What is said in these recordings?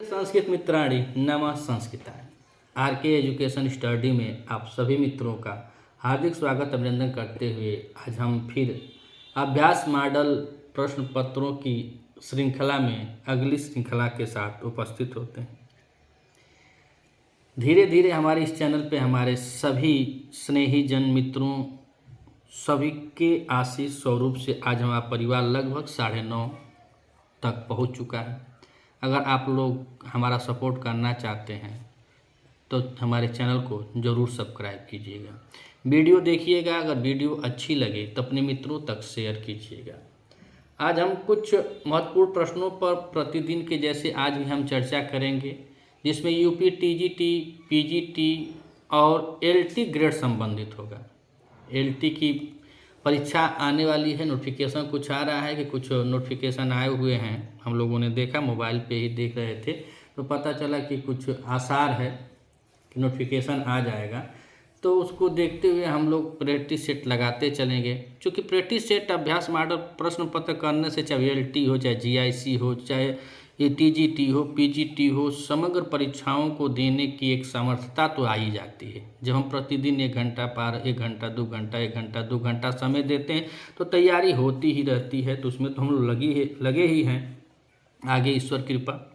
संस्कृत मित्राणि नमः संस्कृताय। आर के एजुकेशन स्टडी में आप सभी मित्रों का हार्दिक स्वागत अभिनंदन करते हुए आज हम फिर अभ्यास मॉडल प्रश्न पत्रों की श्रृंखला में अगली श्रृंखला के साथ उपस्थित होते हैं। धीरे धीरे हमारे इस चैनल पे हमारे सभी स्नेही जन मित्रों सभी के आशीष स्वरूप से आज हमारा परिवार लगभग 9:30 तक पहुंच चुका है। अगर आप लोग हमारा सपोर्ट करना चाहते हैं तो हमारे चैनल को ज़रूर सब्सक्राइब कीजिएगा, वीडियो देखिएगा। अगर वीडियो अच्छी लगे तो अपने मित्रों तक शेयर कीजिएगा। आज हम कुछ महत्वपूर्ण प्रश्नों पर प्रतिदिन के जैसे आज भी हम चर्चा करेंगे, जिसमें यूपी, टीजीटी, पीजीटी और एलटी ग्रेड संबंधित होगा। एलटी की परीक्षा आने वाली है, नोटिफिकेशन कुछ आ रहा है कि कुछ नोटिफिकेशन आए हुए हैं। हम लोगों ने देखा, मोबाइल पे ही देख रहे थे तो पता चला कि कुछ आसार है कि नोटिफिकेशन आ जाएगा। तो उसको देखते हुए हम लोग प्रैक्टिस सेट लगाते चलेंगे। क्योंकि प्रैक्टिस सेट अभ्यास मॉडल प्रश्न पत्र करने से चाहे एलटी हो, चाहे जीआईसी हो, चाहे ये टीजीटी हो, पीजीटी हो, समग्र परीक्षाओं को देने की एक सामर्थ्यता तो आ ही जाती है। जब हम प्रतिदिन 1 घंटा 1 घंटा 2 घंटा 1 घंटा 2 घंटा समय देते हैं तो तैयारी होती ही रहती है। तो उसमें तो हम लोग लगे ही हैं। आगे ईश्वर कृपा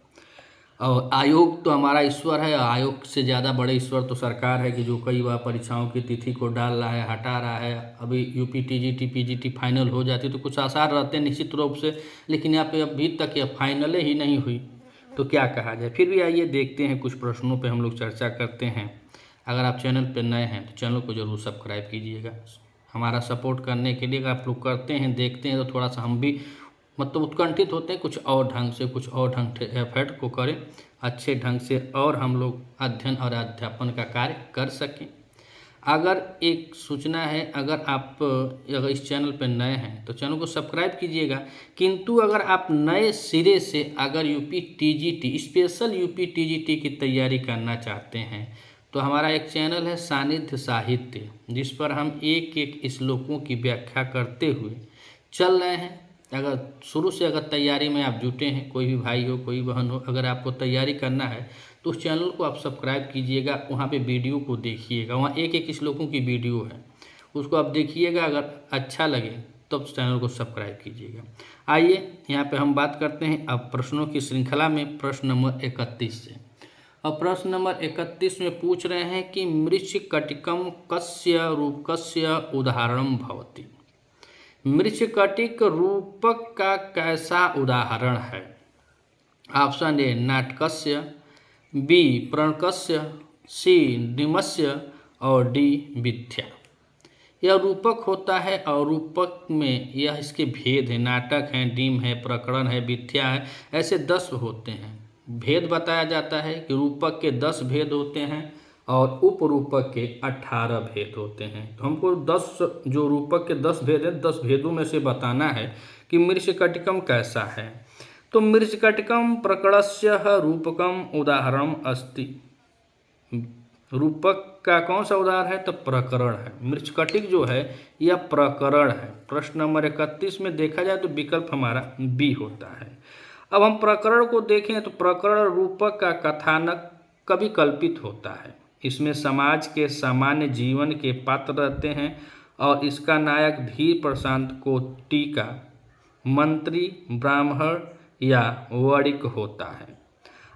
और आयोग तो हमारा ईश्वर है। आयोग से ज़्यादा बड़े ईश्वर तो सरकार है कि जो कई बार परीक्षाओं की तिथि को डाल रहा है, हटा रहा है। अभी यूपी, टीजीटी, पीजीटी फाइनल हो जाती तो कुछ आसार रहते हैं निश्चित रूप से, लेकिन यहाँ पे अभी तक यह फाइनल ही नहीं हुई तो क्या कहा जाए। फिर भी आइए देखते हैं, कुछ प्रश्नों पर हम लोग चर्चा करते हैं। अगर आप चैनल पर नए हैं तो चैनल को ज़रूर सब्सक्राइब कीजिएगा। हमारा सपोर्ट करने के लिए आप लोग करते हैं, देखते हैं तो थोड़ा सा हम भी उत्कंठित होते हैं, कुछ और ढंग से एफर्ट को करें अच्छे ढंग से और हम लोग अध्ययन और अध्यापन का कार्य कर सकें। अगर एक सूचना है, अगर इस चैनल पर नए हैं तो चैनल को सब्सक्राइब कीजिएगा। किंतु अगर आप नए सिरे से अगर UP TGT, special UP TGT की तैयारी करना चाहते हैं तो हमारा एक चैनल है सानिध्य साहित्य, जिस पर हम एक एक श्लोकों की व्याख्या करते हुए चल रहे हैं। अगर शुरू से तैयारी में आप जुटे हैं, कोई भी भाई हो, कोई बहन हो, अगर आपको तैयारी करना है तो उस चैनल को आप सब्सक्राइब कीजिएगा। वहाँ पे वीडियो को देखिएगा, वहाँ एक एक श्लोकों की वीडियो है, उसको आप देखिएगा। अगर अच्छा लगे तो चैनल को सब्सक्राइब कीजिएगा। आइए यहाँ पे हम बात करते हैं अब प्रश्नों की श्रृंखला में प्रश्न नंबर 31 से। और प्रश्न नंबर 31 में पूछ रहे हैं कि मृच्छकटिकम कस्य रूपकस्य उदाहरणं भवति। मृच्छकटिक रूपक का कैसा उदाहरण है? ऑप्शन ए नाटकस्य, बी प्रणकस्य, सी डिमस्य और डी विद्या। यह रूपक होता है और रूपक में यह इसके भेद है, नाटक है, डिम है, प्रकरण है, विद्या है, ऐसे 10 होते हैं। भेद बताया जाता है कि रूपक के 10 भेद होते हैं और उपरूपक के 18 भेद होते हैं। तो हमको 10 जो रूपक के 10 भेद हैं, 10 भेदों में से बताना है कि मृच्छकटिकम कैसा है। तो मृच्छकटिकम प्रकरणस्य रूपकम उदाहरणम अस्ति। रूपक का कौन सा उदाहरण है? तो प्रकरण है। मृच्छकटिक जो है यह प्रकरण है। प्रश्न नंबर 31 में देखा जाए तो विकल्प हमारा बी होता है। अब हम प्रकरण को देखें तो प्रकरण रूपक का कथानक कभी कल्पित होता है। इसमें समाज के सामान्य जीवन के पात्र रहते हैं और इसका नायक धीर प्रशांत कोटि का मंत्री, ब्राह्मण या वणिक होता है।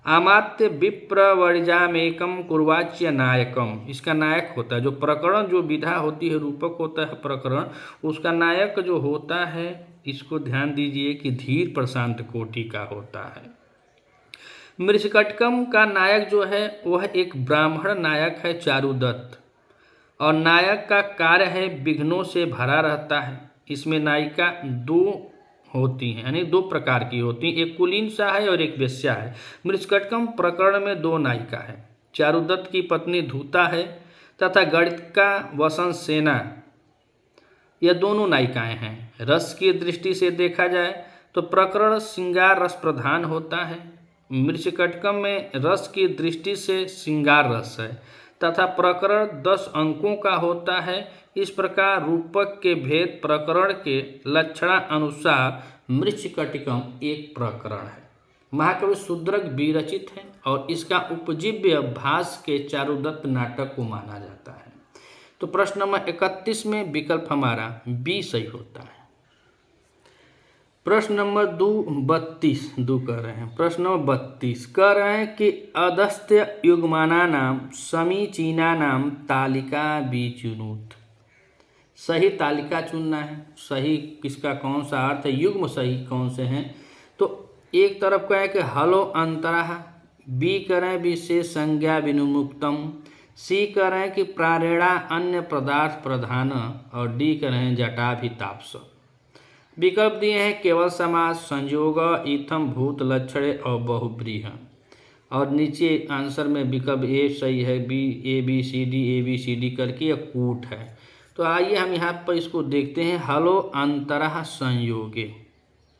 अमात्य विप्र वर्जामेकम कुर्वाच्य नायकम, इसका नायक होता है। जो प्रकरण जो विधा होती है, रूपक होता है प्रकरण, उसका नायक जो होता है, इसको ध्यान दीजिए कि धीर प्रशांत कोटि का होता है। मृच्छकटिकम का नायक जो है वह एक ब्राह्मण नायक है, चारुदत्त, और नायक का कार्य है विघ्नों से भरा रहता है। इसमें नायिका 2 होती हैं, यानी 2 प्रकार की होती हैं, एक कुलीन सा है और एक वेश्या है। मृच्छकटिकम प्रकरण में 2 नायिका है, चारुदत्त की पत्नी धूता है तथा गणिका वसंत सेना, यह दोनों नायिकाएं हैं। रस की दृष्टि से देखा जाए तो प्रकरण श्रृंगार रस प्रधान होता है। मृच्छकटिकम में रस की दृष्टि से श्रृंगार रस है तथा प्रकरण 10 अंकों का होता है। इस प्रकार रूपक के भेद प्रकरण के लक्षणानुसार मृच्छकटिकम एक प्रकरण है। महाकवि शूद्रक विरचित है और इसका उपजीव्य भास के चारुदत्त नाटक को माना जाता है। तो प्रश्न नंबर 31 में विकल्प हमारा बी सही होता है। प्रश्न नंबर 32 कह रहे हैं। प्रश्न नंबर 32 कह रहे हैं कि अदस्त्य युग्मानानाम समीचीनानाम तालिका बीचुनुत। सही तालिका चुनना है। सही किसका कौन सा अर्थ है, युग्म सही कौन से हैं। तो एक तरफ का है कि हलो अंतराह, बी करें विशेष संज्ञा विनुमुक्तम, सी करें कि प्रारेणा अन्य पदार्थ प्रधान, और डी करें जटाभिताप्स। विकल्प दिए हैं केवल समास, संयोग, इथम, भूत लक्षणे और बहुब्रीह। और नीचे आंसर में विकल्प ए सही है, B A B C D करके यह कूट है। तो आइए हम यहाँ पर इसको देखते हैं। हलो अंतरः संयोगे,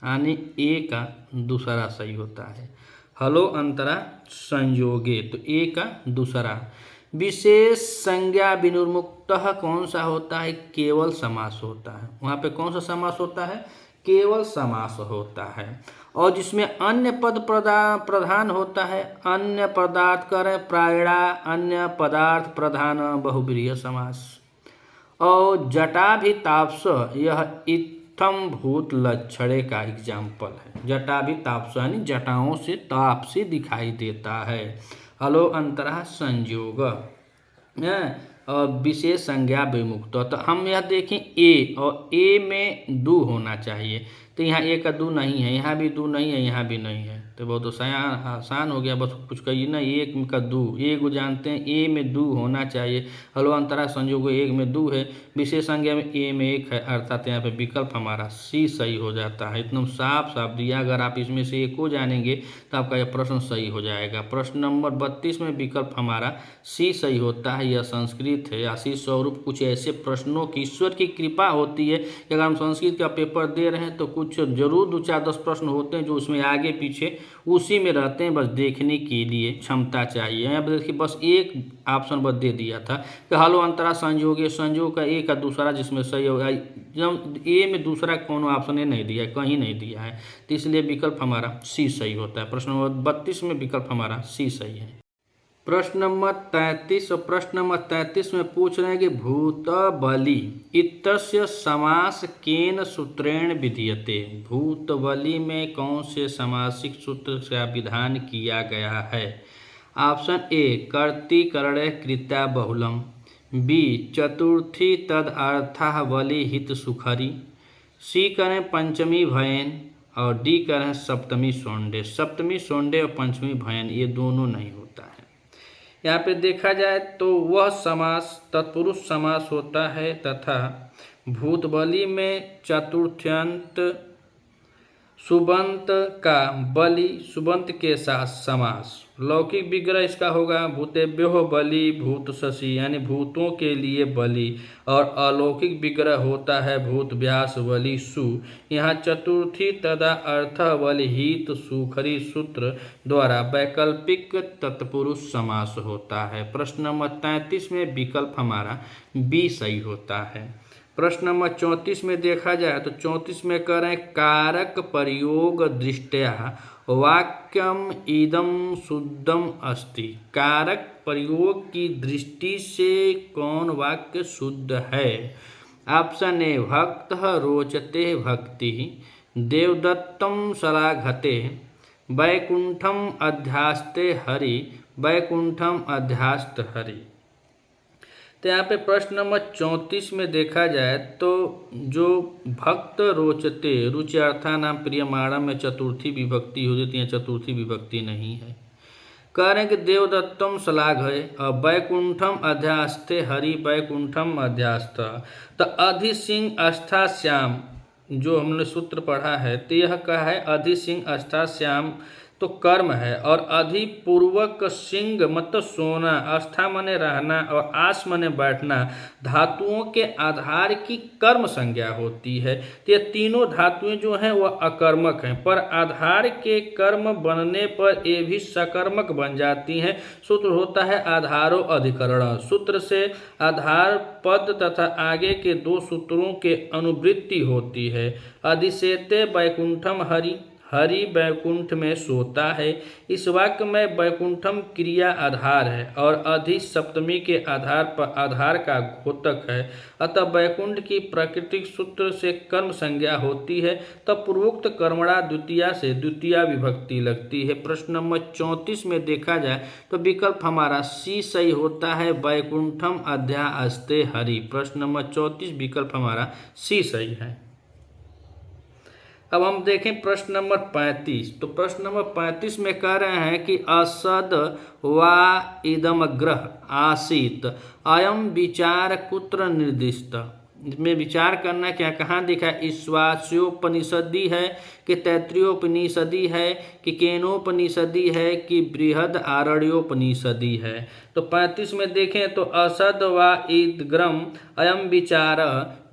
यानी ए का दूसरा सही होता है। हलो अंतरः संयोगे, तो ए का दूसरा। विशेष संज्ञा विनिर्मुक्तः कौन सा होता है, केवल समास होता है। वहाँ पे कौन सा समास होता है, केवल समास होता है। और जिसमें अन्य पद प्रधान होता है, अन्य पदार्थ करें प्रायणा अन्य पदार्थ प्रधान बहुब्रीहि समास। और जटाभिताप्स यह इत्थम भूत लक्षणे का एग्जाम्पल है। जटाभिताप्स यानी जटाओं से ताप से दिखाई देता है। हलो अंतरः संयोग और विशेष संज्ञा विमुक्त। तो हम यह देखें ए, और ए में दू होना चाहिए। तो यहाँ ए का दू नहीं है, यहाँ भी दू नहीं है, यहाँ भी नहीं है। तो बहुत आसान हो गया, बस कुछ कहिए ना, एक का दू, एक जानते हैं ए में दू होना चाहिए। हलो अंतरा संयोग एक में दू है, विशेष संज्ञा में ए में एक है, अर्थात यहाँ पे विकल्प हमारा सी सही हो जाता है। एकदम साफ साफ दिया, अगर आप इसमें से एक को जानेंगे तो आपका यह प्रश्न सही हो जाएगा। प्रश्न नंबर 32 में विकल्प हमारा सी सही होता है। यह संस्कृत है। आशीष स्वरूप कुछ ऐसे प्रश्नों की ईश्वर की कृपा होती है कि अगर हम संस्कृत का पेपर दे रहे हैं तो कुछ जरूर 2-4-10 प्रश्न होते हैं जो उसमें आगे पीछे उसी में रहते हैं, बस देखने के लिए क्षमता चाहिए। यहाँ पर देखिए बस एक ऑप्शन बस दे दिया था कि हलो अंतरा संयोग, संयोग का ए का दूसरा जिसमें सही होगा। ए में दूसरा कौन ऑप्शन नहीं दिया है, कहीं नहीं दिया है, तो इसलिए विकल्प हमारा सी सही होता है। प्रश्न नंबर 32 में विकल्प हमारा सी सही है। प्रश्न नंबर 33 और प्रश्न नंबर 33 में पूछ रहे हैं कि भूत बलि इत्यस्य समास केन सूत्रेण विधीयते। भूत बलि में कौन से समासिक सूत्र का विधान किया गया है। ऑप्शन ए कर्तिकरणे कृत्या बहुलम, बी चतुर्थी तद अर्थः बलि हित सुखरी, सी करें पंचमी भयन, और डी करें सप्तमी सोंडे। सप्तमी सोंडे और पंचमी भयन ये दोनों नहीं होता है। यहाँ पे देखा जाए तो वह समास तत्पुरुष समास होता है तथा भूत बलि में चतुर्थ्यंत सुबंत का बलि सुबंत के साथ समास। लौकिक विग्रह इसका होगा भूतेभ्यो बलि भूत शशि, यानी भूतों के लिए बलि, और अलौकिक विग्रह होता है भूत व्यास बलि सु। यहाँ चतुर्थी तदा अर्थ बलि हित सुखरी सूत्र द्वारा वैकल्पिक तत्पुरुष समास होता है। प्रश्न नंबर 33 में विकल्प हमारा बी सही होता है। प्रश्न नंबर 34 में देखा जाए तो 34 में करें कारक प्रयोग दृष्टया वाक्यम इदम शुद्धम अस्ति। कारक प्रयोग की दृष्टि से कौन वाक्य शुद्ध है। ऑप्शन ए भक्त रोचते भक्ति, देवदत्तम सलाघते, वैकुंठम अध्यास्ते हरि, वैकुंठम अध्यास्त हरि। तो यहाँ पे प्रश्न नंबर 34 में देखा जाए तो जो भक्त रोचते रुचि अर्थानाम प्रियमाणम में चतुर्थी विभक्ति हो जाती है, चतुर्थी विभक्ति नहीं है। कह रहे हैं कि देवदत्तम सलाघ है और वैकुंठम अध्यास्ते हरि, वैकुंठम अध्यास्त। तो अधि सिंह अस्था श्याम जो हमने सूत्र पढ़ा है तो यह का है अधि सिंह अस्था श्याम तो कर्म है, और अधिपूर्वक सिंह मतलब सोना, आस्था मने रहना और आस मने बैठना धातुओं के आधार की कर्म संज्ञा होती है। तो ये तीनों धातुएं जो हैं वह अकर्मक हैं, पर आधार के कर्म बनने पर ये भी सकर्मक बन जाती हैं। सूत्र होता है आधारो अधिकरण। सूत्र से आधार पद तथा आगे के दो सूत्रों के अनुवृत्ति होती है। अधिसेते वैकुंठम हरि, हरि वैकुंठ में सोता है। इस वाक्य में वैकुंठम क्रिया आधार है और अधि सप्तमी के आधार पर आधार का घोतक है, अतः वैकुंठ की प्राकृतिक सूत्र से कर्म संज्ञा होती है, तब पूर्वोक्त कर्मणा द्वितीया से द्वितीया विभक्ति लगती है। प्रश्न नंबर 34 में देखा जाए तो विकल्प हमारा सी सही होता है, वैकुंठम अध्यास्ते हरि। प्रश्न नंबर 34 विकल्प हमारा सी सही है। अब हम देखें प्रश्न नंबर 35। तो प्रश्न नंबर 35 में कह रहे हैं कि असद वा इदमग्रह आसीत अयम विचार कुत्र निर्दिष्ट। इसमें विचार करना क्या, कहाँ दिखा है, ईश्वास्योपनिषदी है कि तैत्तिरीयोपनिषदी है कि केनोपनिषदी है कि बृहद आरण्योपनिषदी है। तो 35 में देखें तो असद व ईदग्रम अयम विचार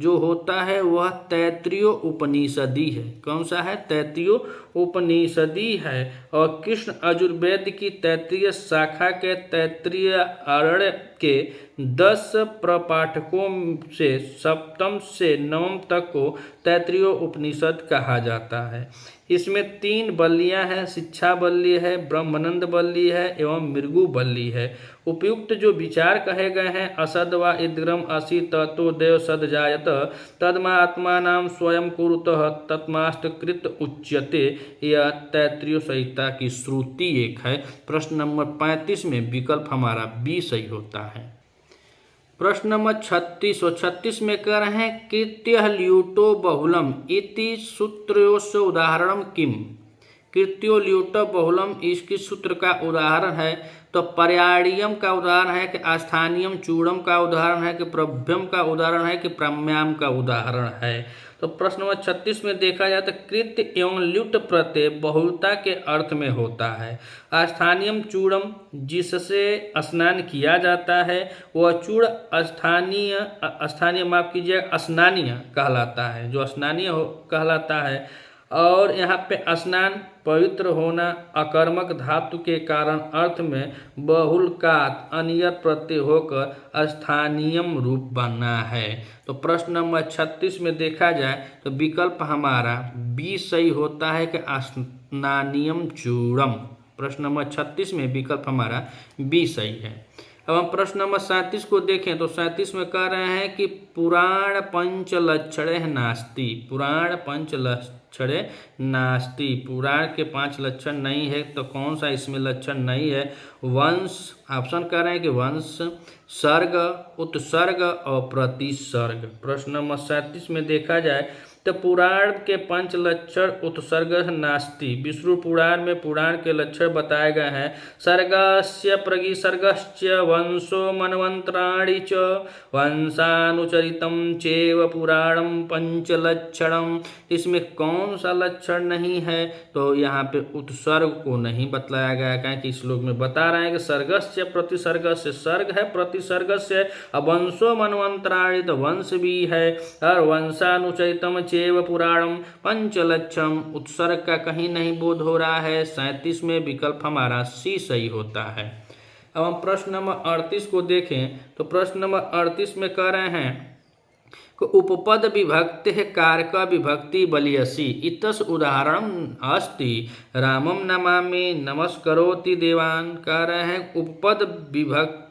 जो होता है वह तैत्तिरीय उपनिषदी है। कौन सा है, तैत्तिरीय उपनिषदी है। और कृष्ण यजुर्वेद की तैत्तिरीय शाखा के तैत्तिरीय आरण्य के 10 प्रपाठकों से सप्तम से नवम तक को तैत्तिरीय उपनिषद कहा जाता है। इसमें 3 बल्लियां हैं, शिक्षा बल्ली है, ब्रह्मानंद बल्ली है एवं मृगु बल्ली है। उपयुक्त जो विचार कहे गए हैं, असद व इदग्रम असि ततो देव सद जायत तदमात्मानां स्वयं कुरुतः तत्मास्तकृत उच्यते, यह तैत्तिरीय संहिता की श्रुति एक है। प्रश्न नंबर 35 में विकल्प हमारा बी सही होता है। प्रश्न नंबर 36 में कह रहे हैं कृत्य ल्यूटो बहुलम इति सूत्रोस्य उदाहरण किम। कृत्यो ल्यूटो बहुलम इसकी सूत्र का उदाहरण है। तो पर्यायम का उदाहरण है कि आस्थानियम, चूड़म का उदाहरण है कि प्रभ्यम का उदाहरण है कि प्रम्याम का उदाहरण है। तो प्रश्न नंबर 36 में देखा जाए तो कृत्य एवं ल्युट प्रत्यय बहुलता के अर्थ में होता है। आस्थानियम चूड़म जिससे स्नान किया जाता है वह चूड़ स्थानीय माफ कीजिए स्नानीय कहलाता है, जो स्नानीय कहलाता है। और यहाँ पे स्नान पवित्र होना अकर्मक धातु के कारण अर्थ में बहुलकात अनियत प्रत्यय होकर स्थानीयम रूप बनना है। तो प्रश्न नंबर 36 में देखा जाए तो विकल्प हमारा बी सही होता है कि स्नानियम चूड़म। प्रश्न नंबर 36 में विकल्प हमारा बी सही है। अब हम प्रश्न नंबर 37 को देखें तो 37 में कह रहे हैं कि पुराण पंचलक्षणे नास्ति। पुराण पंचलक्षणे नास्ति, पुराण के 5 लक्षण नहीं है। तो कौन सा इसमें लक्षण नहीं है, वंश, ऑप्शन कह रहे हैं कि वंश, सर्ग, उत्सर्ग और प्रतिसर्ग। प्रश्न नंबर 37 में देखा जाए तो पुराण के 5 लक्षण उत्सर्ग नास्ति। विष्णु पुराण में पुराण के लक्षण बताए गए हैं। सर्गस्य प्रगिसर्गश्च वंशो मनवंतराणि च वंशानुचरितं चैव पुराणं पंचलक्षणम। इसमें कौन सा लक्षण नहीं है, तो यहाँ पे उत्सर्ग को नहीं बतलाया गया है कि श्लोक में बता रहे हैं कि सर्गस्य प्रतिसर्गस्य सर्ग है, प्रतिसर्गस्य वंशो मनवंतराणि तो वंश भी है, और वंशानुचरितम चैव पुराणम पंचलक्षम उत्सर्ग का कहीं नहीं बोध हो रहा है। 37 में विकल्प हमारा सी सही होता है। अब हम प्रश्न नंबर 38 को देखें तो प्रश्न नंबर 38 में कह रहे हैं उपपद विभक्ति कारक विभक्ति बलियसी इतस उदाहरण अस्ति रामम नमामि नमस्करोति देवान। कह रहे हैं उपपद विभक्ति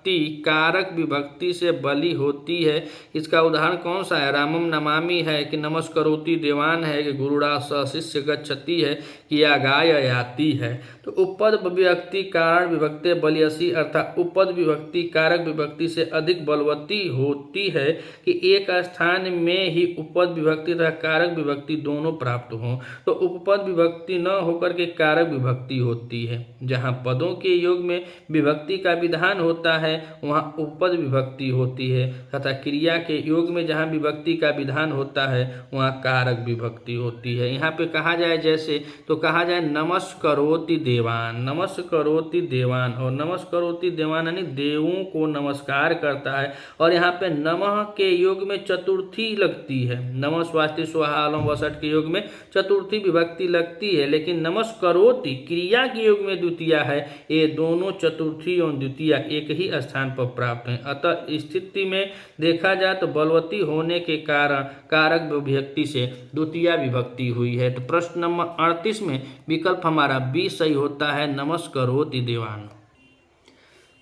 कारक विभक्ति से बलि होती है। इसका उदाहरण कौन सा है, रामम नमामि है कि नमस्करोति देवान है कि गुरुड़ा शिष्य गच्छति है कि आगाय याति है। तो उपपद विभक्ति कारण विभक्ति बलियसी अर्थात उपपद विभक्ति कारक विभक्ति से अधिक बलवती होती है कि एक स्थान में ही उपपद विभक्ति तथा कारक विभक्ति दोनों प्राप्त हों। तो उपपद विभक्ति न होकर के कारक विभक्ति होती है। जहाँ पदों के योग में विभक्ति का विधान होता है वहाँ उपपद विभक्ति होती है, तथा क्रिया के योग में जहाँ विभक्ति का विधान होता है वहाँ कारक विभक्ति होती है। यहाँ पे कहा जाए जैसे तो कहा जाए नमस्करोति देवान, नमस्करोति देवान, और नमस्करोति देवान यानी देवों को नमस्कार करता है। और यहाँ पे नमः के योग में चतुर्थी लगती है, नमः स्वास्ति स्वाहा अलम वसठ के योग में चतुर्थी विभक्ति लगती है, लेकिन नमस्करोति क्रिया के योग में द्वितीया है। ये दोनों चतुर्थी और द्वितीया एक ही स्थान पर प्राप्त हुई। अतः स्थिति में देखा जाए तो बलवती होने के कारण कारक विभक्ति से द्वितीया विभक्ति हुई है। तो प्रश्न नंबर 38 में विकल्प हमारा बी सही होता है, नमस्करोति देवान्।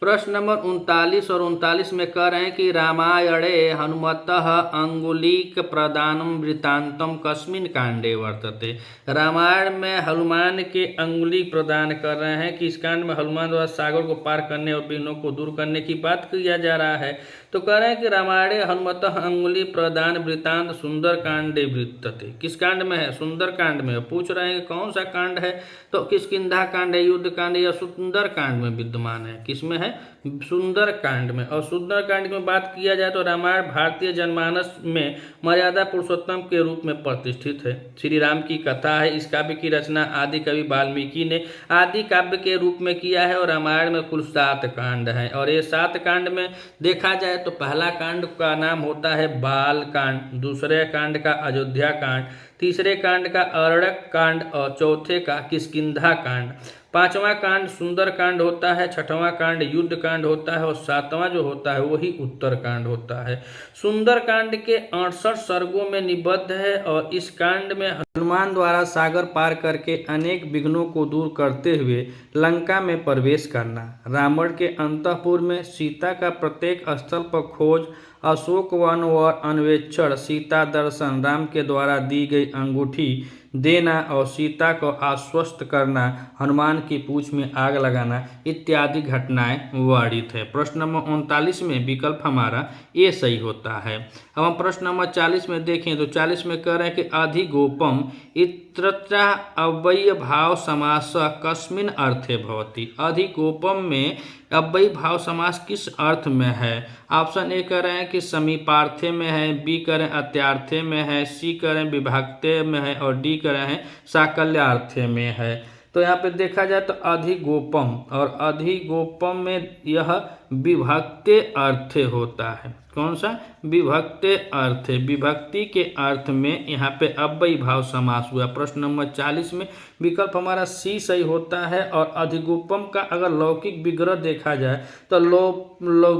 प्रश्न नंबर 39 और 39 में कह रहे हैं कि रामायणे हनुमतः अंगुलीक प्रदानम वृत्तांतम कस्मिन् कांडे वर्तते। रामायण में हनुमान के अंगुली प्रदान कर रहे हैं कि इस कांड में हनुमान द्वारा सागर को पार करने और विघ्नों को दूर करने की बात किया जा रहा है। तो कह रहे हैं कि रामायणे हनुमतः अंगुली प्रदान वृत्तांत सुंदर कांडे वृत्तते। किस कांड में है? सुंदर कांड में। पूछ रहे हैं कि कौन सा कांड है? तो किष्किंधा कांड है, युद्ध कांड या सुंदर कांड में विद्यमान है। किसमें है? सुंदर कांड में। और सुंदर कांड में बात किया जाए तो रामायण भारतीय जनमानस में मर्यादा पुरुषोत्तम के रूप में प्रतिष्ठित है। श्री राम की कथा है। इस काव्य की रचना आदि कवि वाल्मीकि ने आदि काव्य के रूप में किया है और रामायण में कुल 7 कांड हैं। और ये 7 कांड में देखा जाए तो पहला कांड का नाम होता है बाल कांड, दूसरे कांड का अयोध्या कांड, तीसरे कांड का अरण्यक कांड और चौथे का किष्किंधा कांड। 5वां कांड सुंदर कांड होता है, 6वां कांड युद्ध कांड होता है और 7वां जो होता है वही उत्तर कांड होता है। सुंदर कांड के 68 सर्गों में निबद्ध है और इस कांड में हनुमान द्वारा सागर पार करके अनेक विघ्नों को दूर करते हुए लंका में प्रवेश करना, रावण के अंतःपुर में सीता का प्रत्येक स्थल पर खोज, अशोक वन और अन्वेषण, सीता दर्शन, राम के द्वारा दी गई अंगूठी देना और सीता को आश्वस्त करना, हनुमान की पूंछ में आग लगाना इत्यादि घटनाएं वर्णित है। प्रश्न नंबर 39 में विकल्प हमारा ये सही होता है। अब हम प्रश्न नंबर 40 में देखें तो 40 में कह रहे हैं कि अधिगोपम इत्यत्र अव्यय भाव समास कस्मिन् अर्थे भवति। अधिगोपम में अव्ययी भाव समास किस अर्थ में है? ऑप्शन ए कह रहे हैं कि समीपार्थे में है, बी कह रहे हैं अत्यार्थे में है, सी कह रहे हैं विभक्ते में है और डी कह रहे हैं साकल्यार्थे में है। तो यहाँ पे देखा जाए तो अधिगोपम और अधिगोपम में यह विभक्ते अर्थे होता है। कौन सा? विभक्ते अर्थे। विभक्ति के अर्थ में यहाँ पे अव्ययी भाव समास हुआ। प्रश्न नंबर 40 में विकल्प हमारा सी सही होता है। और अधिगोपम का अगर लौकिक विग्रह देखा जाए तो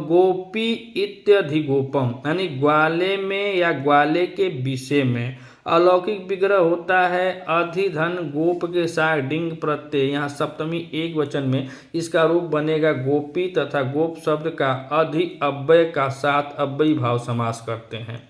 गोपी इत्यधिगोपम यानी ग्वाले में या ग्वाले के विषय में। अलौकिक विग्रह होता है अधिधन गोप के साथ डिंग प्रत्यय, यहाँ सप्तमी एक वचन में इसका रूप बनेगा गोपी तथा गोप शब्द का अधि अव्यय का साथ अव्ययी भाव समास करते हैं।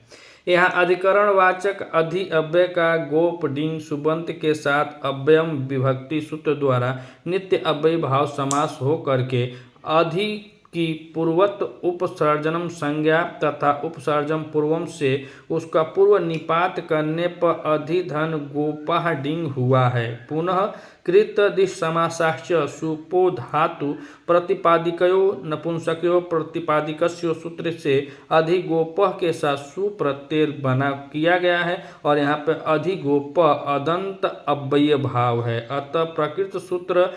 यहाँ अधिकरण वाचक अधि अव्यय का गोप डिंग सुबंत के साथ अव्ययम विभक्ति सूत्र द्वारा नित्य अव्ययी भाव समास हो करके अधि की पूर्वत उपसर्जनम संज्ञा तथा उपसर्जन पूर्वम से उसका पूर्व निपात करने पर अधिधन गोपः डिंग हुआ है। पुनः कृत दिश समासाश्च सुपो धातु प्रतिपादिकयो नपुंसकयो प्रतिपादिकस्य सूत्र से अधिगोपः के साथ सुप्रत्यय बना किया गया है और यहाँ पे अधिगोपः अदंत अव्यय भाव है। अतः प्रकृत सूत्र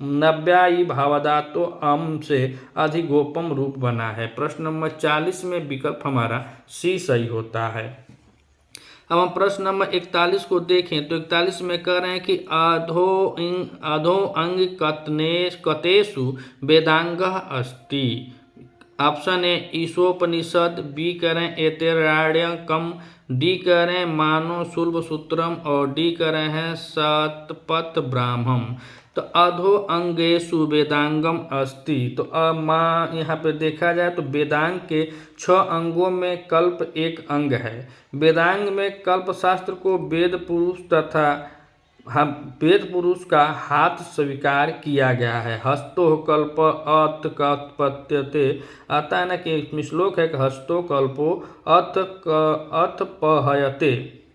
नव्यायी भावदातो अम से अधिगोपम रूप बना है। प्रश्न नंबर 40 में विकल्प हमारा सी सही होता है। अब हम प्रश्न नंबर 41 को देखें तो 41 में कह रहे हैं कि अधो अंग कतेषु वेदांगः अस्ति। ऑप्शन ए ईशोपनिषद, बी करें एतैराण्यकम, डी करें मानो शुल्ब सूत्रम और डी करें हैं शतपथ ब्राह्मम। तो अधो अंगेषु वेदांगम अस्ति। तो माँ यहाँ पे देखा जाए तो वेदांग के 6 अंगों में कल्प एक अंग है। वेदांग में कल्प शास्त्र को वेद पुरुष का हाथ स्वीकार किया गया है। हस्तो कल्प अथ कथपत्यते, आता है ना कि इसमें श्लोक है कि हस्तो कल्पो अथ पहयते।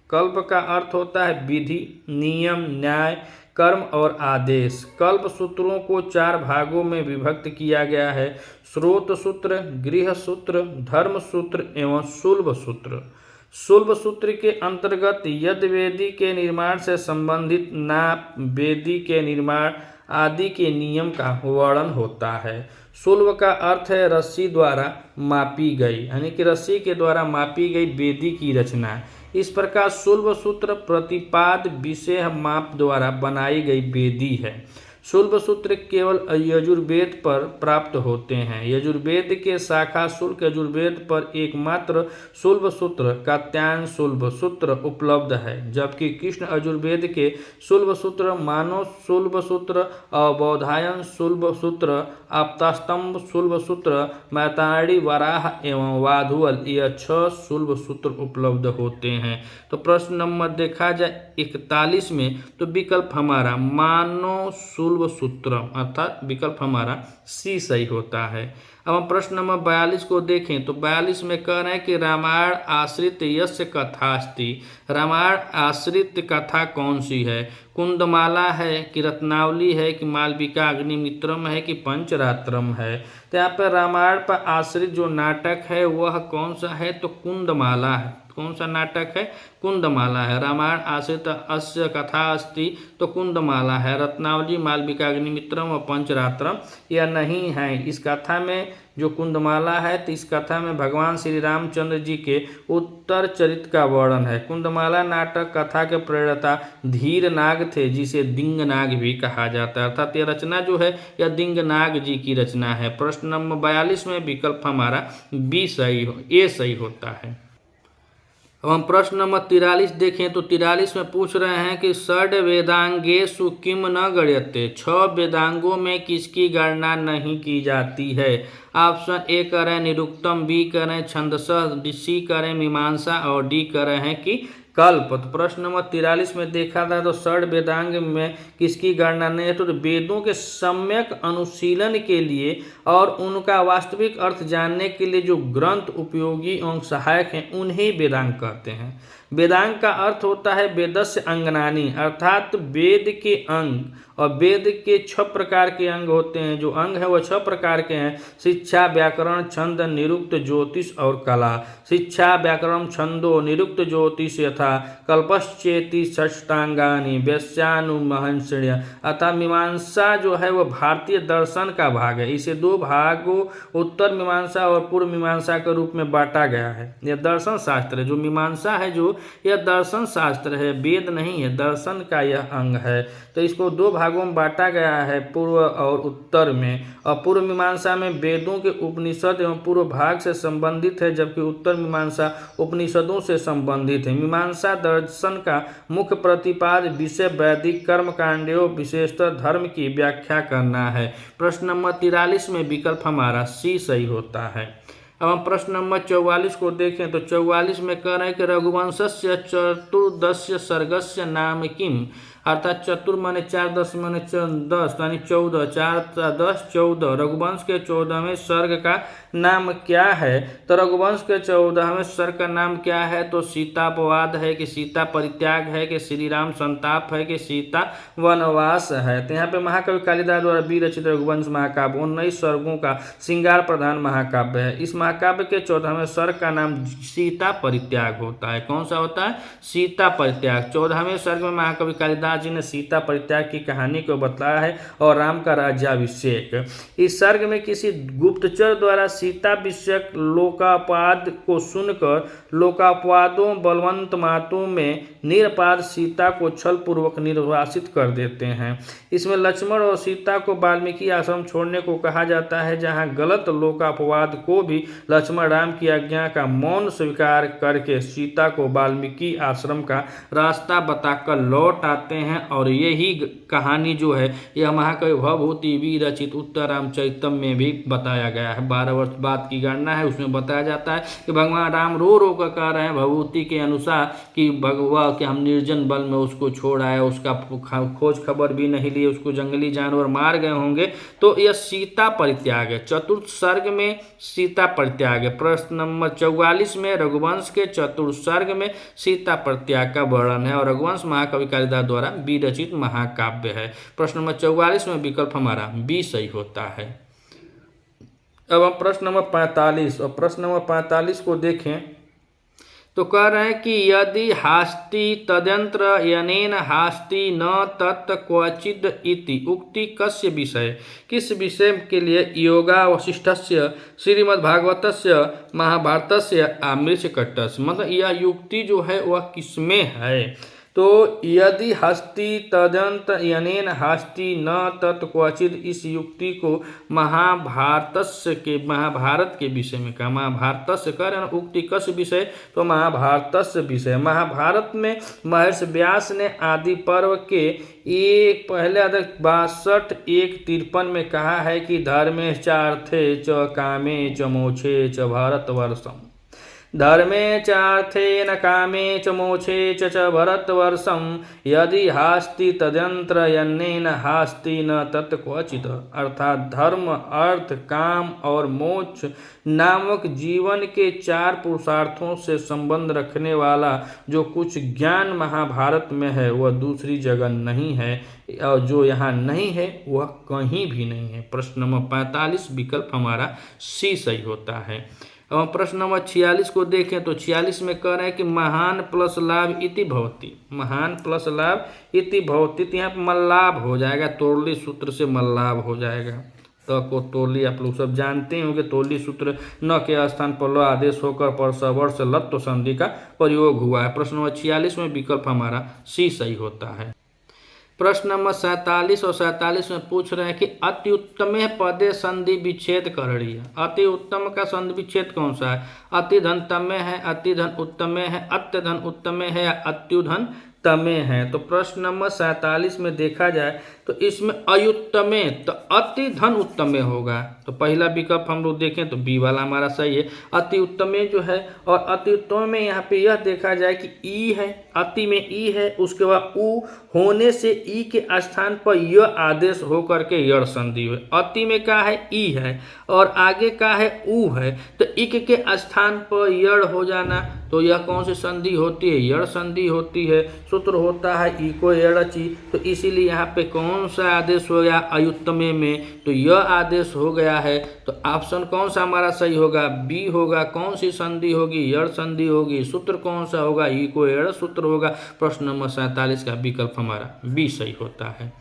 कल्प का अर्थ होता है विधि, नियम, न्याय, कर्म और आदेश। कल्प सूत्रों को 4 भागों में विभक्त किया गया है: स्रोत सूत्र, गृह सूत्र, धर्म सूत्र एवं शुल्ब सूत्र। शुल्ब सूत्र के अंतर्गत यद वेदी के निर्माण से संबंधित नाप, वेदी के निर्माण आदि के नियम का वर्णन होता है। शुल्ब का अर्थ है रस्सी द्वारा मापी गई, यानी कि रस्सी के द्वारा मापी गई वेदी की रचना। इस प्रकार शुल्ब सूत्र प्रतिपाद विषय माप द्वारा बनाई गई वेदी है। शुल्ब सूत्र केवल यजुर्वेद पर प्राप्त होते हैं। यजुर्वेद के शाखा शुल्क यजुर्वेद पर एकमात्र शुल्ब सूत्र कात्यायन शुल्ब सूत्र उपलब्ध है, जबकि कृष्ण यजुर्वेद के शुल्ब सूत्र, मानव शुल्ब सूत्र, अवबोधायन शुल्ब सूत्र, आपतास्तंभ शुल्ब सूत्र, मैताड़ी वराह एवं वाधुअल यह 6 शुल्ब सूत्र उपलब्ध होते हैं। तो प्रश्न नंबर देखा जाए 41 में, तो विकल्प हमारा मानव शुल्ब सूत्र अर्थात विकल्प हमारा सी सही होता है। अब हम प्रश्न नंबर 42 को देखें तो 42 में कह रहे हैं कि रामायण आश्रित यस्य कथास्ति। रामायण आश्रित कथा कौन सी है? कुंदमाला है कि रत्नावली है कि मालविका अग्निमित्रम है कि पंचरात्रम है? तो यहाँ पर रामायण पर आश्रित जो नाटक है वह कौन सा है? तो कुंदमाला है। कौन सा नाटक है? कुंदमाला है। रामायण आश्रित अस्य कथा अस्ति, तो कुंदमाला है। रत्नावली, मालविका अग्निमित्रम और पंचरात्रम यह नहीं है। इस कथा में जो कुंदमाला है, तो इस कथा में भगवान श्री रामचंद्र जी के उत्तर चरित्र का वर्णन है। कुंदमाला नाटक कथा के प्रेरता धीर नाग थे, जिसे दिंगनाग भी कहा जाता है, अर्थात यह रचना जो है यह दिंगनाग जी की रचना है। प्रश्न नंबर 42 में विकल्प हमारा बी सही ए सही होता है। अब हम प्रश्न नंबर 43 देखें तो 43 में पूछ रहे हैं कि षड वेदांगेषु किम न गण्यते। 6 वेदांगों में किसकी गणना नहीं की जाती है? ऑप्शन ए करें निरुक्तम, बी करें छंदसः, सी करें मीमांसा और डी करें हैं कि कल्प। तो प्रश्न नंबर 43 में देखा था तो षड वेदांग में किसकी गणना नहीं है? तो वेदों के सम्यक अनुशीलन के लिए और उनका वास्तविक अर्थ जानने के लिए जो ग्रंथ उपयोगी एवं सहायक हैं उन्हें वेदांग कहते हैं। वेदांग का अर्थ होता है वेदस्य अंगनानी, अर्थात वेद के अंग। और वेद के 6 प्रकार के अंग होते हैं। जो अंग है वह 6 प्रकार के हैं: शिक्षा, व्याकरण, छंद, निरुक्त, ज्योतिष और कला। शिक्षा, व्याकरण, छंदो, निरुक्त, ज्योतिष यथा कल्पश्चेति षष्टांगानि वैश्यानुमहंसण्य। अतः मीमांसा जो है वह भारतीय दर्शन का भाग है। इसे 2 भागों उत्तर मीमांसा और पूर्व मीमांसा के रूप में बांटा गया है। यह दर्शन शास्त्र है। जो मीमांसा है जो यह दर्शन शास्त्र है, वेद नहीं है, दर्शन का यह अंग है। तो इसको 2 भागों में बांटा गया है, पूर्व और उत्तर में। और पूर्व मीमांसा में वेदों के उपनिषद एवं पूर्व भाग से संबंधित है, जबकि उत्तर मीमांसा उपनिषदों से संबंधित है। मीमांसा दर्शन का मुख्य प्रतिपाद्य विषय वैदिक कर्म कांडों विशेषतः धर्म की व्याख्या करना है। प्रश्न नंबर 43 में विकल्प हमारा सी सही होता है। अब हम प्रश्न नंबर 44 को देखें तो 44 में कह रहे हैं कि रघुवंशस्य चतुर्दश सर्गस्य नाम किम। अर्थात चतुर माने 4, 10 माने 10 यानी 14, 4 10 14। रघुवंश के 14वें सर्ग का नाम क्या है? तो रघुवंश के 14वें सर्ग का नाम क्या है? तो सीतापवाद है कि सीता परित्याग है कि श्री राम संताप है कि सीता वनवास है? तो यहाँ पे महाकवि कालिदास द्वारा विरचित रघुवंश महाकाव्य 19 सर्गों का श्रृंगार प्रधान महाकाव्य है। इस महाकाव्य के 14वें सर्ग का नाम सीता परित्याग होता है। कौन सा होता है? सीता परित्याग। 14वें सर्ग में महाकवि कालिदास जी ने सीता परित्याग की कहानी को बताया है और राम का राज्याभिषेक। इस सर्ग में किसी गुप्तचर द्वारा सीता विषयक लोकापवाद को सुनकर लोकापवादों बलवंत मातों में निरपाद सीता को छल पूर्वक निर्वासित कर देते हैं। इसमें लक्ष्मण और सीता को वाल्मीकि आश्रम छोड़ने को कहा जाता है, जहां गलत लोकापवाद को भी लक्ष्मण राम की आज्ञा का मौन स्वीकार करके सीता को वाल्मीकि आश्रम का रास्ता बताकर लौट आते हैं। और यही कहानी जो है यह महाकवि भवभूति विरचित उत्तर रामचरितम में भी बताया गया है। 12 वर्ष बाद की गणना है, उसमें बताया जाता है कि भगवान राम रो रो कर कह रहे हैं भवभूति के अनुसार कि भगवा कि हम निर्जन बल में उसको छोड़ आए, उसका खोज खबर भी नहीं लिए, उसको जंगली जानवर मार गए होंगे। तो यह सीता परित्याग है। चतुर्थ सर्ग में सीता परित्याग है। प्रश्न नंबर 44 में रघुवंश के चतुर्थ सर्ग में सीता परित्याग का वर्णन है और रघुवंश महाकवि कालिदास द्वारा विरचित महाकाव्य है। प्रश्न नंबर 44 में विकल्प हमारा बी सही होता है। अब हम प्रश्न नंबर 45 और प्रश्न नंबर 45 को देखें तो कह रहे हैं कि यदि हास्ति तदंत्र यनेन हास्ति न तत् क्वचिद इति उक्ति कस्य विषय। किस विषय के लिए? योगा वशिष्ठस्य श्रीमद्भागवतस्य महाभारतस्य आमृषकट्टस्य। मतलब यह युक्ति जो है वह किसमें है? तो यदि हस्ति तदंत यनेन हस्ति न तत् क्वचित, इस युक्ति को महाभारत के विषय में कहा। महाभारतस्य कर उक्ति कस विषय, तो महाभारतस्य विषय। महाभारत में महर्षि व्यास ने आदि पर्व के एक पहले अदक 62 1:53 में कहा है कि धर्मे चार्थे च कामे च मोक्षे च भारतवर्षम, धर्मे चार्थे न कामे च मोक्षे च भरतवर्षम, यदि हास्ति तदंत्र यन्नेन हास्ति न तत् क्वचित्। अर्थात धर्म, अर्थ, काम और मोक्ष नामक जीवन के 4 पुरुषार्थों से संबंध रखने वाला जो कुछ ज्ञान महाभारत में है वह दूसरी जगह नहीं है, और जो यहाँ नहीं है वह कहीं भी नहीं है। प्रश्न नंबर 45 विकल्प हमारा सी सही होता है। अब प्रश्न नंबर 46 को देखें तो 46 में कह रहे हैं कि महान प्लस लाभ इति भवति, महान प्लस लाभ इति भवति, तो यहाँ पर मल्लाभ हो जाएगा, तोरली सूत्र से मल्लाभ हो जाएगा। तो को तोरली आप लोग सब जानते होंगे, तोरली सूत्र न के स्थान पर ल आदेश होकर पर वर्ष लत्व संधि का प्रयोग हुआ है। प्रश्न नंबर 46 में विकल्प हमारा सी सही होता है। प्रश्न नंबर 47 और 47 में पूछ रहे हैं कि अति उत्तमे पदे संधि विच्छेद करणीय। अति उत्तम का संधि विच्छेद कौन सा है? अति धन तमे है, अति धन उत्तमे है, अत्यधन उत्तमे है या अत्युधन तमे है। तो प्रश्न नंबर 47 में देखा जाए तो इसमें अयुत्तमे, तो अति धन उत्तमे होगा। तो पहला विकल्प हम लोग देखें तो बी वाला हमारा सही है। अति उत्तमे जो है, और अति उत्तम में यहाँ पे यह देखा जाए कि ई है, अति में ई है, उसके बाद उ होने से ई के स्थान पर य आदेश हो करके यड़ संधि हुए। अति में क्या है? ई है, और आगे का है उ है, तो इक के स्थान पर यड़ हो जाना, तो यह कौन सी संधि होती है? यड़ संधि होती है। सूत्र होता है ई को यड़ची, तो इसीलिए यहाँ पे कौन सा आदेश हो गया? अयुत्तमे में तो यह आदेश हो गया है। तो ऑप्शन कौन सा हमारा सही होगा? बी होगा। कौन सी संधि होगी? यड़ संधि होगी। सूत्र कौन सा होगा? ई को यड़ सूत्र होगा। प्रश्न नंबर 47 का विकल्प हमारा बी सही होता है।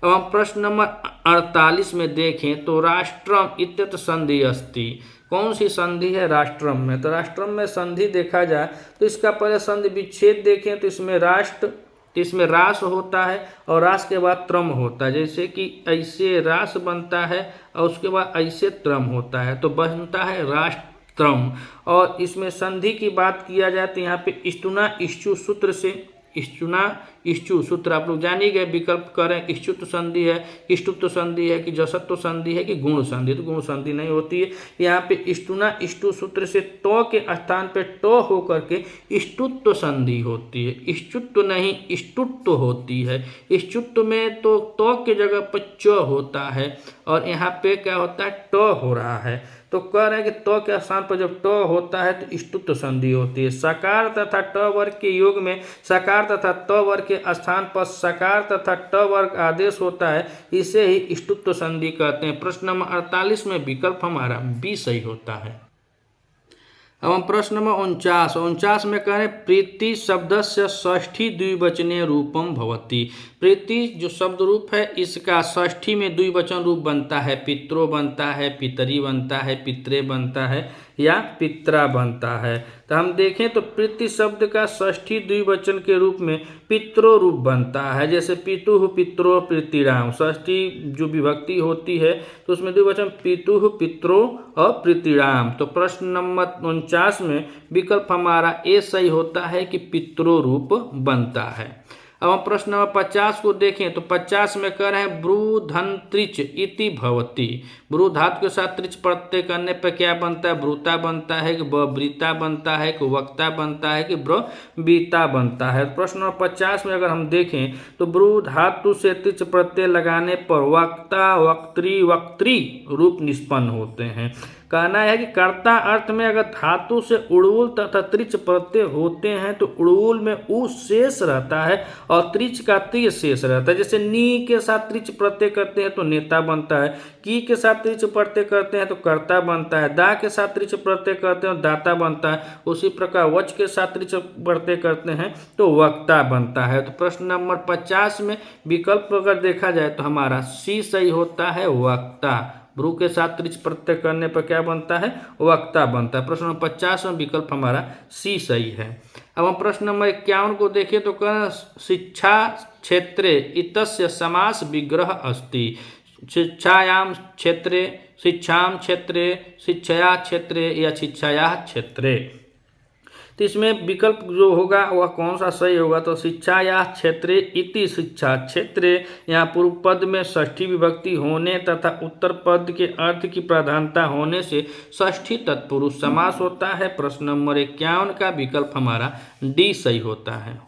अब हम प्रश्न नंबर 48 में देखें तो राष्ट्रम इत्यत्र संधि अस्ति, कौन सी संधि है? राष्ट्रम में। तो राष्ट्रम में संधि देखा जाए तो इसका पहले संधि विच्छेद देखें तो इसमें राष्ट्र, तो इसमें रास होता है और रास के बाद त्रम होता है। जैसे कि ऐसे रास बनता है और उसके बाद ऐसे त्रम होता है, तो बनता है राष्ट्रम। और इसमें संधि की बात किया जाए तो यहाँ पे इष्टुना इष्टु सूत्र से, इष्टुना इष्टु सूत्र आप लोग जान ही गए। विकल्प करें इष्टुत्व संधि है, इष्टुत्व संधि है कि जसत्व संधि है कि गुण संधि, तो गुण संधि नहीं होती है। यहाँ पे इष्टुना इष्टु सूत्र से तो के स्थान पे तो हो करके इष्टुत्व संधि होती है। इष्टुत्व नहीं इष्टुत्व होती है। इष्टुत्व में तो के जगह पर च होता है और यहाँ पे क्या होता है? ट हो रहा है। तो कह रहे हैं कि तो के स्थान पर जब ट होता है तो इष्टुत्व संधि होती है। सकार तथा ट वर्ग के योग में सकार तथा त वर्ग के स्थान पर सकार तथा ट वर्ग आदेश होता है, इसे ही इष्टुत्व संधि कहते हैं। प्रश्न नंबर 48 में विकल्प हमारा बी सही होता है। अब हम प्रश्न नंबर 49 में कह रहे हैं प्रीति शब्दस्य षष्ठी द्विवचनीय रूपम भवति। प्रीति जो शब्द रूप है इसका षष्ठी में द्विवचन रूप बनता है। पित्रो बनता है, पितरी बनता है, पित्रे बनता है या पित्रा बनता है। तो हम देखें तो प्रीति शब्द का षष्ठी द्विवचन के रूप में पित्रो रूप बनता है। जैसे पितुः पित्रो प्रीतिराम, षष्ठी जो विभक्ति होती है तो उसमें द्विवचन पितुः पित्रो और प्रीतिराम। तो प्रश्न नंबर 49 में विकल्प हमारा ए सही होता है कि पित्रो रूप बनता है। अब हम प्रश्न नंबर 50 को देखें तो 50 में कह रहे हैं ब्रूधन त्रिच इति भवति। ब्रू धातु के साथ त्रिच प्रत्यय करने पर क्या बनता है? ब्रूता बनता है कि ब्रीता बनता है कि वक्ता बनता है कि ब्रवीता बनता है। प्रश्न नंबर 50 में अगर हम देखें तो ब्रू धातु से त्रिच प्रत्यय लगाने पर वक्ता वक्त्री वक्त्री रूप निष्पन्न होते हैं। कहना है कि कर्ता अर्थ में अगर धातु से उड़ूल तथा त्रिच प्रत्यय होते हैं तो उड़ूल में उ शेष रहता है और त्रिच का त्रि शेष रहता है। जैसे नी के साथ त्रिच प्रत्यय करते हैं तो नेता बनता है, की के साथ त्रिच प्रत्यय करते हैं तो कर्ता बनता है, दा के साथ त्रिच प्रत्यय करते हैं तो दाता बनता है। उसी प्रकार वच के साथ त्रिच प्रत्यय करते हैं तो वक्ता बनता है। तो प्रश्न नंबर 50 में विकल्प अगर देखा जाए तो हमारा सी सही होता है, वक्ता। ब्रू के साथ त्रिच प्रत्यय करने पर क्या बनता है? वक्ता बनता है। प्रश्न नंबर 50 में विकल्प हमारा सी सही है। अब हम प्रश्न नंबर 51 को देखें तो कहना शिक्षा क्षेत्रे इतस्य समास विग्रह अस्ति। शिक्षायां क्षेत्रे, शिक्षां क्षेत्रे, शिक्षया क्षेत्रे या शिक्षाया क्षेत्रे। तो इसमें विकल्प जो होगा वह कौन सा सही होगा? तो शिक्षाया क्षेत्रे इति शिक्षा क्षेत्रे, यहाँ पूर्व पद में षष्ठी विभक्ति होने तथा उत्तर पद के अर्थ की प्रधानता होने से षष्ठी तत्पुरुष समास होता है। प्रश्न नंबर 51 का विकल्प हमारा डी सही होता है।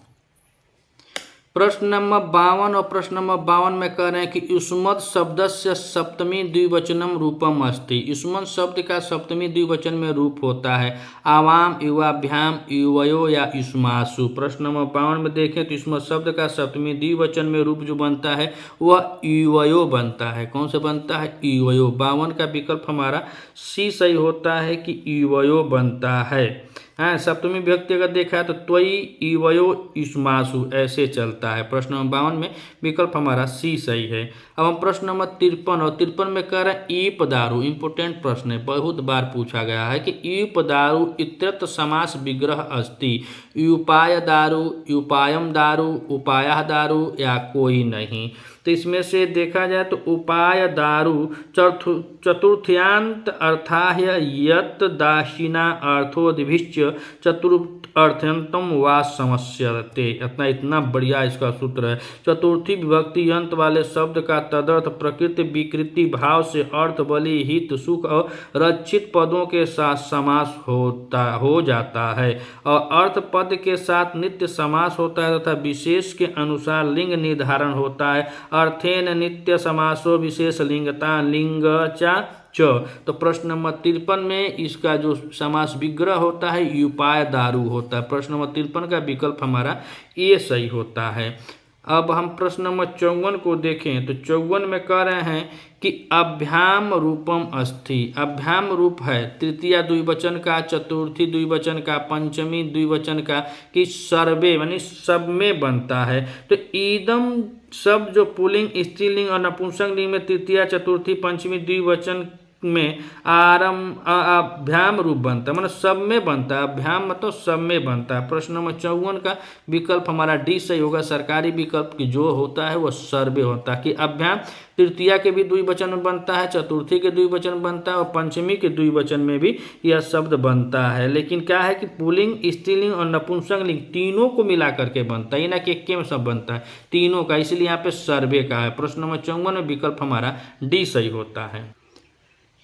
प्रश्न नंबर 52 और प्रश्न नंबर 52 में कह रहे हैं कि युष्मत् शब्दस्य सप्तमी द्विवचनम रूपम अस्ति। युष्मत् शब्द का सप्तमी द्विवचन में रूप होता है आवाम, युवाभ्याम, युवयो या युष्मासु। प्रश्न नंबर 52 में देखें तो युष्मत् शब्द का सप्तमी द्विवचन में रूप जो बनता है वह युवयो बनता है। कौन से बनता है? युवयो। 52 का विकल्प हमारा सी सही होता है कि युवयो बनता है। हाँ, सप्तमी विभक्ति अगर देखा है तो त्वयि युवयो युष्मासु ऐसे चलता है। प्रश्न नंबर 52 में विकल्प हमारा सी सही है। अब हम प्रश्न नंबर 53 और 53 में कह रहे हैं ईप दारू। इंपोर्टेंट प्रश्न है, बहुत बार पूछा गया है कि ईप दारू इत्यत्र समास विग्रह अस्ति। उपाय दारू, उपायम दारू, उपायः दारू या कोई नहीं। तो इसमें से देखा जाए तो उपाय दारू चतुर्थ्यांत अर्थाह्य यत दाशिना अर्थोदिभिश्च चतुर्थ अर्थ्यंतम वा समस्यते। इतना बढ़िया इसका सूत्र है। चतुर्थी विभक्ति अंत वाले शब्द का तदर्थ प्रकृति विकृति भाव से अर्थ बलि हित सुख और रक्षित पदों के साथ समास हो जाता है और अर्थ पद के साथ नित्य समास होता है तथा विशेष के अनुसार लिंग निर्धारण होता है। अर्थेन नित्य समासो विशेष लिंगता लिंग च। तो प्रश्न नंबर 53 में इसका जो समास विग्रह होता है उपाय दारू होता है। प्रश्न नंबर 53 का विकल्प हमारा ए सही होता है। अब हम प्रश्न नंबर 54 को देखें तो 54 में कह रहे हैं कि अभ्याम रूपम अस्ति। अभ्याम रूप है तृतीया द्विवचन का, चतुर्थी द्विवचन का, पंचमी द्विवचन का कि सर्वे यानी सब में बनता है। तो ईदम सब जो पुल्लिंग स्त्रीलिंग और नपुंसक लिंग में तृतीया चतुर्थी पंचमी द्विवचन में अभ्याम रूप बनता है, मतलब सब में बनता है। अभ्याम मतलब सब में बनता है। प्रश्न नंबर 54 का विकल्प हमारा डी सही होगा। सरकारी विकल्प की जो होता है वह सर्वे होता है कि अभ्याम तृतीया के भी द्विवचन में बनता है, चतुर्थी के द्विवचन बनता है और पंचमी के द्विवचन में भी यह शब्द बनता है। लेकिन क्या है कि पुल्लिंग स्त्रीलिंग और नपुंसक लिंग तीनों को मिला करके बनता है, ना कि एक में सब बनता है, तीनों का, इसलिए यहाँ पे सर्वे का है। प्रश्न नंबर 54 में विकल्प हमारा डी सही होता है।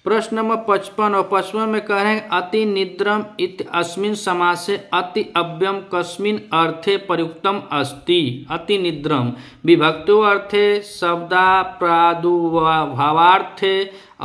प्रश्न नंबर 55 और 55 में कह रहे हैं अति निद्रम इति अस्मिन् समासे अति अव्यम कस्मिन् अर्थे प्रयुक्तम अस्ति। अति निद्रम विभक्तो अर्थे शब्दा प्रादुर्भावार्थे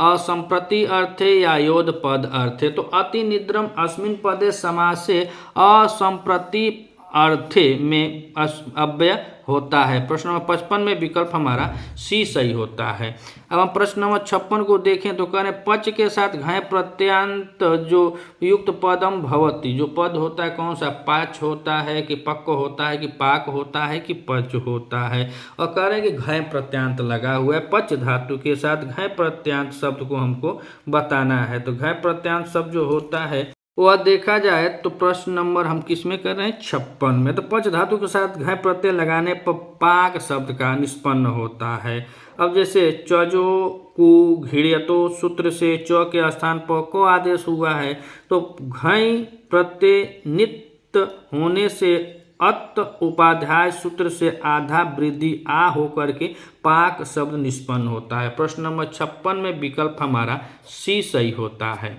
असंप्रति अर्थे या योद पद अर्थे। तो अति निद्रम अस्मिन् पदे समासे असंप्रति अर्थे में अव्यय होता है। प्रश्न नंबर 55 में विकल्प हमारा सी सही होता है। अब हम प्रश्न नंबर 56 को देखें तो कह रहे पच के साथ घय प्रत्यांत जो युक्त पदम भवति। जो पद होता है कौन सा? पाच होता है कि पक्क होता है कि पाक होता है कि पच होता है। और कह रहे हैं कि घय प्रत्यांत लगा हुआ है, पच धातु के साथ घय प्रत्यांत शब्द को हमको बताना है। तो घय प्रत्यांत शब्द जो होता है वह देखा जाए तो प्रश्न नंबर हम किस में कर रहे हैं? 56 में। तो पच धातु के साथ घय प्रत्यय लगाने पर पाक शब्द का निष्पन्न होता है। अब जैसे चजो कु घिड़यतो सूत्र से च के स्थान पर को आदेश हुआ है तो घय प्रत्यय नित्य होने से अत उपाध्याय सूत्र से आधा वृद्धि आ होकर के पाक शब्द निष्पन्न होता है। प्रश्न नंबर 56 में विकल्प हमारा सी सही होता है।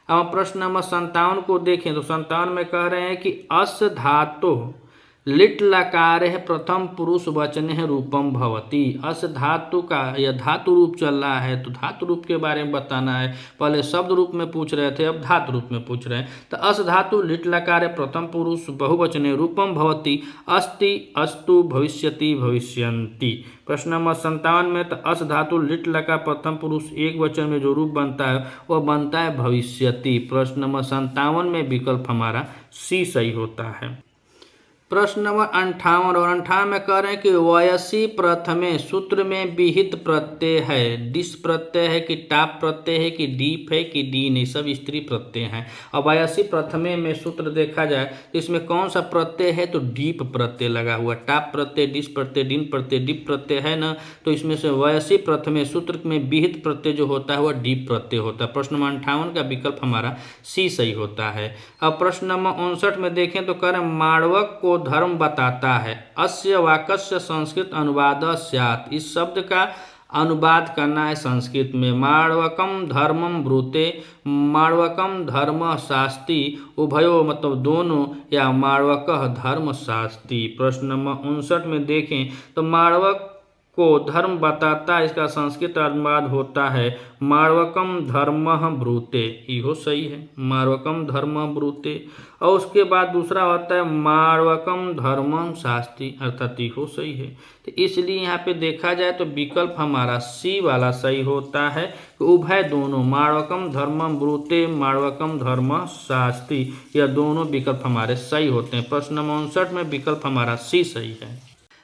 अब प्रश्न नंबर 57 को देखें तो 57 में कह रहे हैं कि अस धातु लिट लकार है प्रथम पुरुष वचन है रूपम भवती। अस धातु का यह धातु रूप चल रहा है तो धातु रूप के बारे में बताना है। पहले शब्द रूप में पूछ रहे थे, अब धातु रूप में पूछ रहे हैं। तो अस धातु लिट लकार है प्रथम पुरुष बहुवचन है रूपम भवती अस्ति अस्तु भविष्यति भविष्यन्ति। प्रश्न नंबर 57 में तो अस धातु लिट लकार प्रथम पुरुष एक वचन में जो रूप बनता है वह बनता है भविष्यति। प्रश्न नंबर 57 में विकल्प हमारा सी सही होता है। प्रश्न नंबर 58 और 58 में कह रहे हैं कि वयसी प्रथमे सूत्र में विहित प्रत्यय है। डिस प्रत्यय है कि टाप प्रत्यय है कि डीप है कि डी नहीं, सब स्त्री प्रत्यय हैं। और वयसी प्रथमे में सूत्र देखा जाए तो इसमें कौन सा प्रत्यय है, तो डीप प्रत्यय लगा हुआ। टाप प्रत्यय, डिस प्रत्यय, डिन प्रत्यय, डीप प्रत्यय है ना, तो इसमें से वयसी प्रथमे सूत्र में विहित प्रत्यय जो होता है वह डीप प्रत्यय होता है। प्रश्न नंबर 58 का विकल्प हमारा सी सही होता है। अब प्रश्न नंबर 59 में देखें तो कह रहे हैं माणवक को धर्म बताता है। अस्य वाक्यस्य संस्कृत अनुवाद स्यात्। इस शब्द का अनुवाद करना है संस्कृत में। माणवकम धर्मम ब्रूते, माणवकम धर्म शास्ति, उभयो मतलब दोनों, या माणवक धर्म शास्ति। प्रश्न नंबर 59 में देखें तो माणवक को धर्म बताता, इसका संस्कृत अनुवाद होता है माणवकम धर्मः ब्रूते। इहो सही है, माणवकम धर्म ब्रूते। और उसके बाद दूसरा होता है माणवकम धर्मम शास्ति, अर्थात इहो सही है। तो इसलिए यहाँ पे देखा जाए तो विकल्प हमारा सी वाला सही होता है कि उभय दोनों, माणवकम धर्मम ब्रूते, माणवकम धर्म शास्ति, यह दोनों विकल्प हमारे सही होते हैं। प्रश्न नंबर 59 में विकल्प हमारा सी सही है।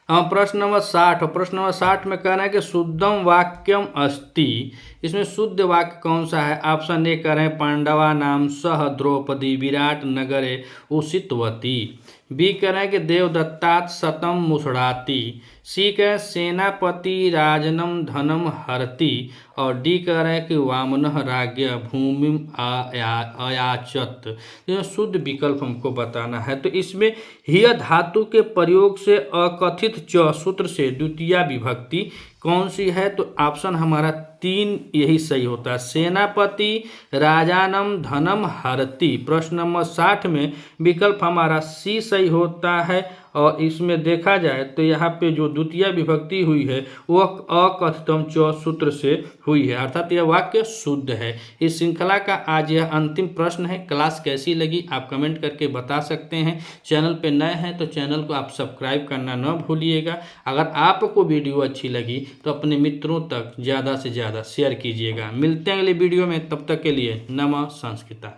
प्रश्न नंबर 60, प्रश्न नंबर 60 में कहना है कि शुद्धम वाक्यम अस्ति। इसमें शुद्ध वाक्य कौन सा है? ऑप्शन ए कह रहे हैं पांडवा नाम सह द्रौपदी विराट नगरे उषितवती। बी कह रहे हैं कि देवदत्तात शतम मुसड़ाती। सी कह रहे हैं सेनापति राजनम धनम हरति। और डी कह रहे हैं कि वामनः राज्ञ भूमि अयाचत। तो शुद्ध विकल्प हमको बताना है। तो इसमें हिय धातु के प्रयोग से अकथित च सूत्र से द्वितीया विभक्ति कौन सी है? तो ऑप्शन हमारा 3 यही सही होता है, सेनापति राजानम धनम हरति। प्रश्न नंबर 60 में विकल्प हमारा सी सही होता है। और इसमें देखा जाए तो यहाँ पे जो द्वितीय विभक्ति हुई है वह अकथितम च सूत्र से हुई है, अर्थात यह वाक्य शुद्ध है। इस श्रृंखला का आज यह अंतिम प्रश्न है। क्लास कैसी लगी आप कमेंट करके बता सकते हैं। चैनल पे नए हैं तो चैनल को आप सब्सक्राइब करना न भूलिएगा। अगर आपको वीडियो अच्छी लगी तो अपने मित्रों तक ज़्यादा से ज़्यादा शेयर कीजिएगा। मिलते हैं अगले वीडियो में, तब तक के लिए नमः संस्कृता।